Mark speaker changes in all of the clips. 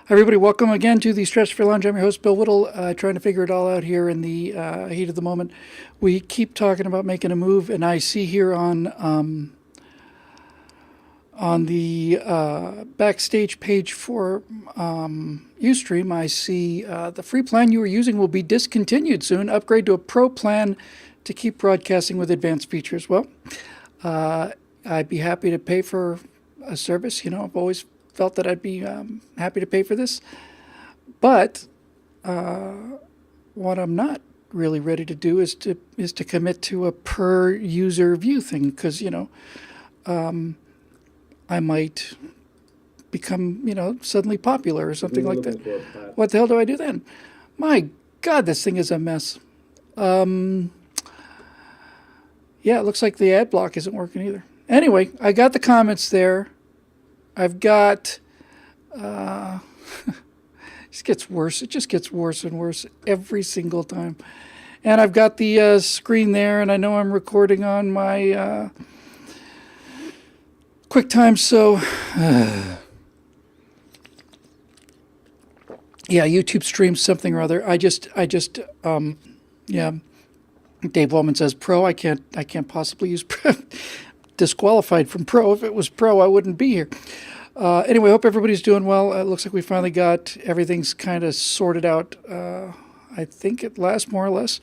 Speaker 1: Hi, everybody. Welcome again to the Stratosphere Lounge. I'm your host, Bill Whittle, trying to figure it all out here in the heat of the moment. We keep talking about making a move, and I see here on the backstage page for Ustream, I see the free plan you were using will be discontinued soon. Upgrade to a pro plan to keep broadcasting with advanced features. Well, I'd be happy to pay for a service. You know, I've always felt that I'd be happy to pay for this. But what I'm not really ready to do is to commit to a per user view thing, because I might become suddenly popular or something like that. What the hell do I do then? My God, this thing is a mess. Yeah, it looks like the ad block isn't working either. Anyway, I got the comments there. I've got, it just gets worse. It just gets worse and worse every single time. And I've got the screen there, and I know I'm recording on my QuickTime, so, yeah, YouTube streams something or other. Yeah, Dave Wellman says Pro. I can't possibly use Pro. Disqualified from Pro. If it was Pro, I wouldn't be here. Anyway, hope everybody's doing well. It looks like we finally got everything's kind of sorted out. I think at last, more or less.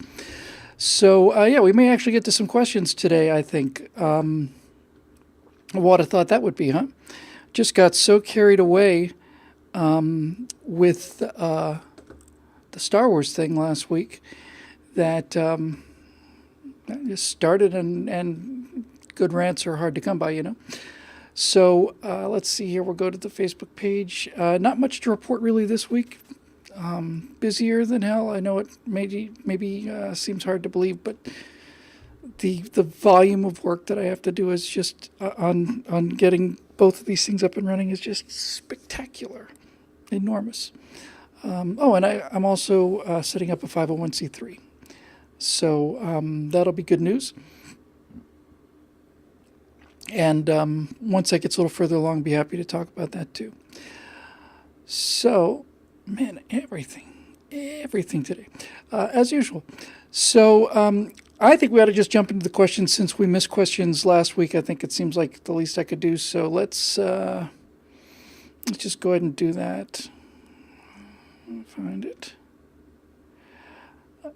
Speaker 1: So, yeah, we may actually get to some questions today, I think. What I thought that would be, huh? Just got so carried away with the Star Wars thing last week that I just started, and good rants are hard to come by, So let's see here. We'll go to the Facebook page. Not much to report really this week. Busier than hell. I know it maybe seems hard to believe, but the volume of work that I have to do is just on getting both of these things up and running is just spectacular, enormous. And I'm also setting up a 501c3. So that'll be good news. And once that gets a little further along, I'll be happy to talk about that too. So, man, everything today, as usual. So I think we ought to just jump into the questions since we missed questions last week. I think it seems like the least I could do. So let's just go ahead and do that. Find it.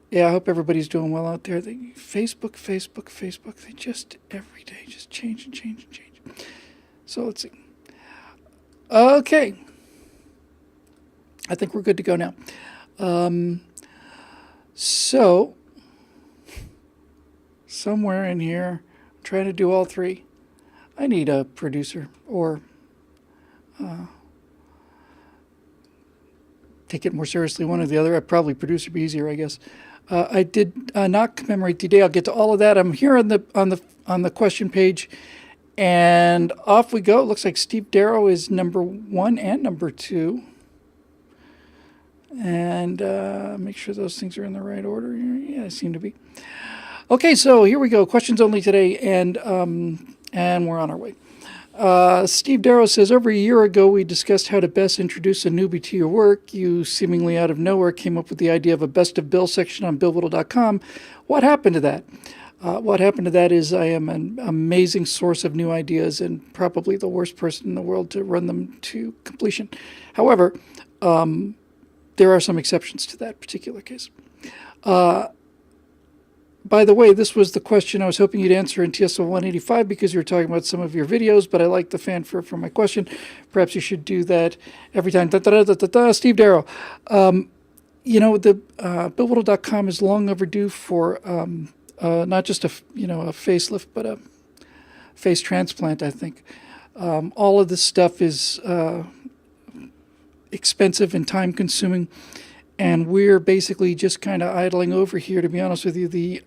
Speaker 1: Yeah, I hope everybody's doing well out there. Facebook. They just every day just change and change and change. So let's see. Okay. I think we're good to go now. So somewhere in here, I'm trying to do all three. I need a producer or take it more seriously, one or the other. I'd probably producer be easier, I guess. I did not commemorate today. I'll get to all of that. I'm here on the question page, and off we go. It looks like Steve Darrow is number 1 and number 2, and make sure those things are in the right order. Yeah, they seem to be. Okay, so here we go. Questions only today, and we're on our way. Steve Darrow says, over a year ago, we discussed how to best introduce a newbie to your work. You seemingly out of nowhere came up with the idea of a Best of Bill section on BillWhittle.com. What happened to that? What happened to that is I am an amazing source of new ideas and probably the worst person in the world to run them to completion. However, there are some exceptions to that particular case. By the way, this was the question I was hoping you'd answer in TSO 185 because you were talking about some of your videos, but I like the fanfare for my question. Perhaps you should do that every time. Steve Darrow. The BillWhittle.com is long overdue for not just a facelift, but a face transplant, I think. All of this stuff is expensive and time consuming. And we're basically just kind of idling over here, to be honest with you. The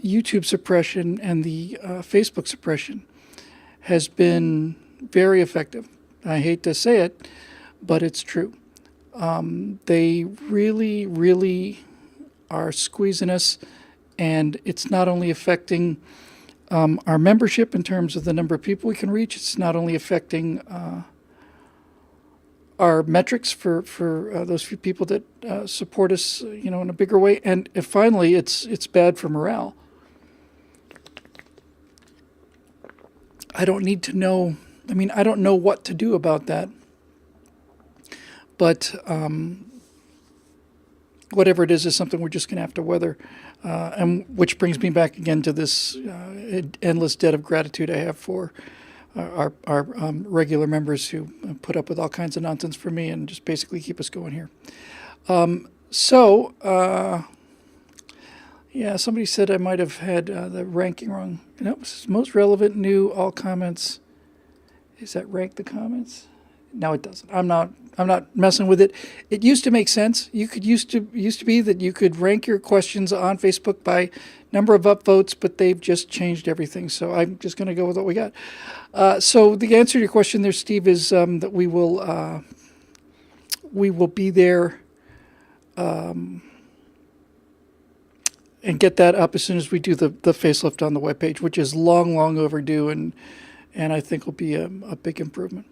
Speaker 1: YouTube suppression and the Facebook suppression has been very effective. I hate to say it, but it's true. They really, really are squeezing us, and it's not only affecting our membership in terms of the number of people we can reach, it's not only affecting our metrics for those few people that support us, in a bigger way. And finally, it's bad for morale. I don't need to know. I mean, I don't know what to do about that. But whatever it is something we're just going to have to weather. And which brings me back again to this endless debt of gratitude I have for our regular members who put up with all kinds of nonsense for me and just basically keep us going here. Somebody said I might have had the ranking wrong. Most relevant, new, all comments. Is that rank the comments? No, it doesn't. I'm not messing with it. It used to make sense. Used to be that you could rank your questions on Facebook by number of upvotes, but they've just changed everything. So I'm just going to go with what we got. So the answer to your question there, Steve, is that we will be there and get that up as soon as we do the facelift on the webpage, which is long overdue, and I think will be a big improvement.